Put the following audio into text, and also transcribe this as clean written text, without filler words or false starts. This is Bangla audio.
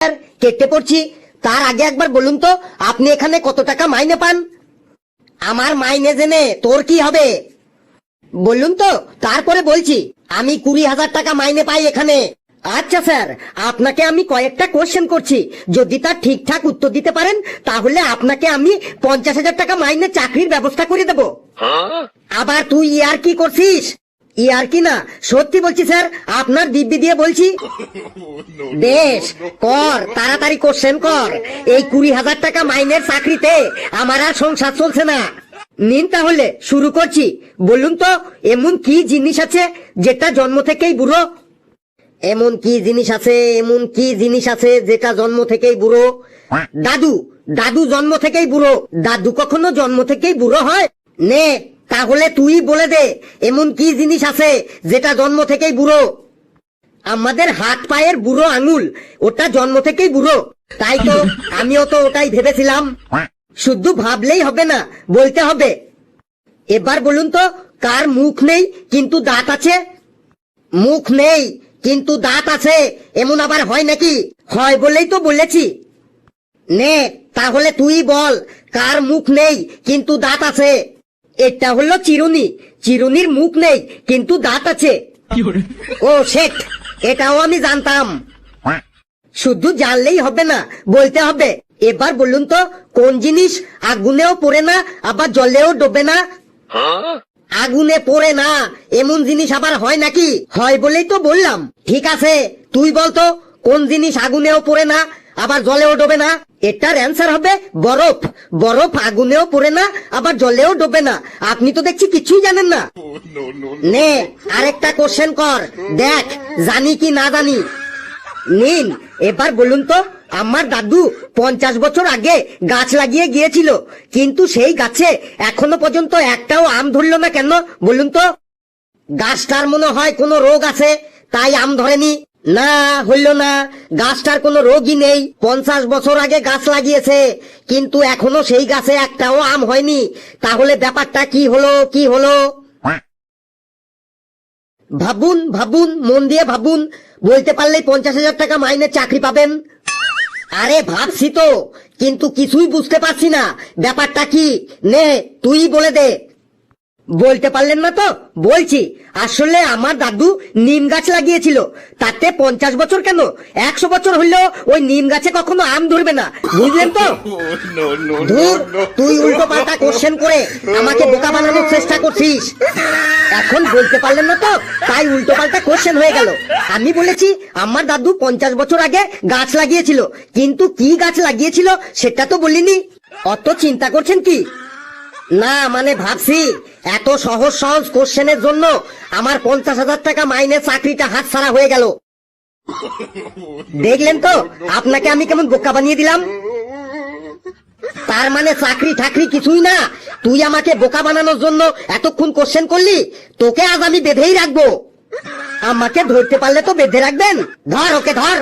কেটে পড়ছি। তার আগে একবার বলুন তো আপনি এখানে কত টাকা মাইনে পান? আমার মাইনে জেনে তোর কি হবে বলুন তো, তারপরে বলছি। আমি 20,000 টাকা মাইনে পাই এখানে। আচ্ছা স্যার, আপনাকে আমি কয়েকটা কোশ্চেন করছি, যদি তার ঠিকঠাক উত্তর দিতে পারেন তাহলে আপনাকে আমি 50,000 টাকা মাইনে চাকরির ব্যবস্থা করে দেব। আবার তুই ইয়ার কি করছিস? ইয়ার কি না, সত্যি বলছি স্যার, আপনার দিব্যি দিয়ে বলছি। বেশ কর, তাড়াতাড়ি কোশ্চেন কর। এই 20,000 টাকা মাইনের চাকরিতে আমার আর সংসার চলছে না। নিন তাহলে শুরু করছি। বলুন তো এমন কি জিনিস আছে যেটা জন্ম থেকেই বুড়ো? এমন কি জিনিস আছে, এমন কি জিনিস আছে যেটা জন্ম থেকেই বুড়ো? দাদু। দাদু জন্ম থেকেই বুড়ো। দাদু কখনো জন্ম থেকেই বুড়ো হয়? নে তাহলে তুই বলে দে, এমন কি জিনিস আছে যেটা জন্ম থেকেই বুড়ো? আমাদের হাত পায়ের বুড়ো আঙুল, ওটা জন্ম থেকেই বুড়ো। তাই তো আমিও তো ওটাই ভেবেছিলাম। শুধু ভাবলেই হবে না, বলতে হবে। এবার বলুন তো কার মুখ নেই কিন্তু দাঁত আছে? মুখ নেই কিন্তু দাঁত আছে, এমন আবার হয় নাকি? হয় বলেই তো বলেছি। নে তাহলে তুই বল, কার মুখ নেই কিন্তু দাঁত আছে? এটা হলো চিরুনি। চিরুনির মুখ নেই কিন্তু দাঁত আছে। ও শেট, এটাও আমি জানতাম। শুধু জানলেই হবে না, বলতে হবে। এবার বলুন তো কোন জিনিস আগুনেও পড়ে না আবার জলেও ডোবে না? আগুনে পড়ে না এমন জিনিস আবার হয় নাকি? হয় বলেই তো বললাম। ঠিক আছে তুই বলতো কোন জিনিস আগুনেও পড়ে না আবার জলেও ডোবে না? এটার অ্যান্সার হবে বরফ। বরফ আগুনেও পড়ে না আবার জলেও ডোবে না। আপনি তো দেখছি কিছুই জানেন না। নে আরেকটা কোশ্চেন কর, দেখ জানি কি না জানি। নিন এবার বলুন তো, আমার দাদু 50 বছর আগে গাছ লাগিয়ে গিয়েছিল, কিন্তু সেই গাছে এখনো পর্যন্ত একটাও আম ধরল না কেন বলুন তো? গাছটার মনে হয় কোনো রোগ আছে, তাই আম ধরেনি। না, হইল না, গাছটার কোনো রোগই নেই। 50 বছর আগে গাছ লাগিয়েছে কিন্তু এখনো সেই গাছে একটাও আম হয়নি। তাহলে ব্যাপারটা কি হলো, কি হলো? ভাবুন ভাবুন, মন দিয়ে ভাবুন। বলতে পারলেই 50,000 টাকা মাইনে চাকরি পাবেন। আরে ভাবছি তো, কিন্তু কিছুই বুঝতে পারছি না ব্যাপারটা কি। নে তুই বলে দে। বলতে পারলেন না তো বলছি। আসলে আমার দাদু নিম গাছ লাগিয়েছিল, তাতে 50 বছর কেন 100 বছর হইলেও ওই নিম গাছে কখনো আম ধরবে না, বুঝলেন তো? ধুর, তুই উল্টো পাল্টা কোশ্চেন করে আমাকে বোকা বানানোর চেষ্টা করছিস। এখন বলতে পারলেন না তো তাই উল্টো পাল্টা কোশ্চেন হয়ে গেল। আমি বলেছি আমার দাদু 50 বছর আগে গাছ লাগিয়েছিল, কিন্তু কি গাছ লাগিয়েছিল সেটা তো বলিনি। অত চিন্তা করছেন কি? না মানে ভাবছি এত সহজ সহজ কোশ্চেনের জন্য আমার 50,000 টাকা মাইনে চাকরিটা হাতছাড়া হয়ে গেল। দেখলেন তো আপনাকে আমি কেমন বোকা বানিয়ে দিলাম? তার মানে চাকরি ঠাকরি কিছুই না, তুই আমাকে বোকা বানানোর জন্য এতক্ষণ কোশ্চেন করলি। তোকে আজ আমি বেঁধেই রাখবো। আমাকে ধরতে পারলে তো বেঁধে রাখবেন। ধর ওকে, ধর।